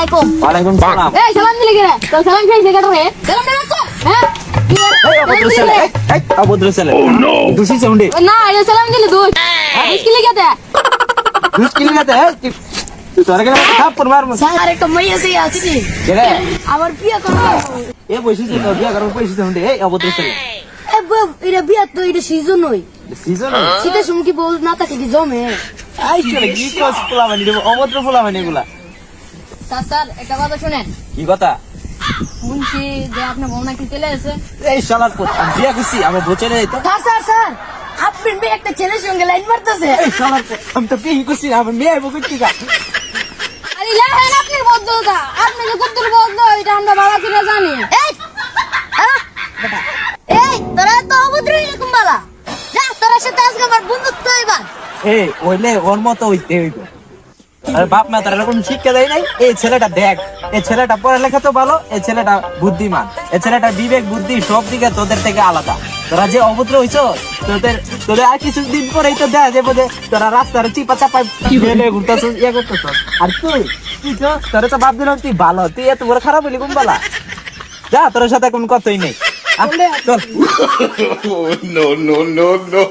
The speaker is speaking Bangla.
আলাইকুম। ওয়ালাইকুম সালাম। এই সালাম দিলি কেন? তো সালাম খাইছে কেন রে? সালাম দে তো। হ্যাঁ? এই অভদ্র ছেলে, এই অভদ্র ছেলে। দুষি সাউন্ডে। না, এই সালাম দিলি তুই। মুশকিল কি আছে? মুশকিল না তে তুই তোর কেন থাপ্পড় মারমু। স্যার একটা মাইয়া সেই আছে রে। কেরে আবার বিয়ে করব। এ বসিছে তো বিয়া করব কইছিস সাউন্ডে। এই অভদ্র ছেলে। এ বাপ, এটা বিয়ে তো এটা সিজন নই। সিজন শীতের সময় কি বল না থাকে কি জমে? আই চলে কি কস পোলা বানি দেব অভদ্র পোলা বানি এগুলা। স্যার একটা কথা শুনেন। কি কথা? শুনছি যে আপনার বউ নাকি চলে এসে। এই শালার পুত আমি বিয়া করছি আমার বচে রে তো। স্যার আপনি মেয়ে একটা ছেলের সঙ্গে লাইন মারতেছে। এই শালার পুত আমি তো বিয়ে করছি আমার মেয়ে আইবো কই গা। আরে লাহেন আপনার বদ্ধতা। আপনি যে কতটুকু বদ্ধ এটা আমরা বাবা কিনা জানি। এই বেটা এই তোরা তো অভদ্রই এরকম বালা। যা তোরা সাথে আজকে আমার বন্ধুত্ব এবার। এই ওইলে ওর মতো হইতে হইব। আরে বাপ মা তারা কোন শিক্ষা দেয় নাই। এই ছেলেটা দেখ, এই ছেলেটা পড়ালেখা তো ভালো, এই ছেলেটা বুদ্ধিমান, এই ছেলেটার বিবেক বুদ্ধি সব দিকে তোদের থেকে আলাদা। তোরা যে অভদ্র হইছো তোদের তোদের আর কিছুদিন পরেই তো দেখা যাবে যে তোরা রাস্তার চিপা চাপা ফেলে ঘুরতেছ ইয়ে করতেছ। আর তুই তো তোরা তো ভাব দিলাম তুই ভালো, তুই এত বড় খারাপ হইলি কোন বালা। যা তোর সাথে কোন কথাই নেই। চল no, no, no, no.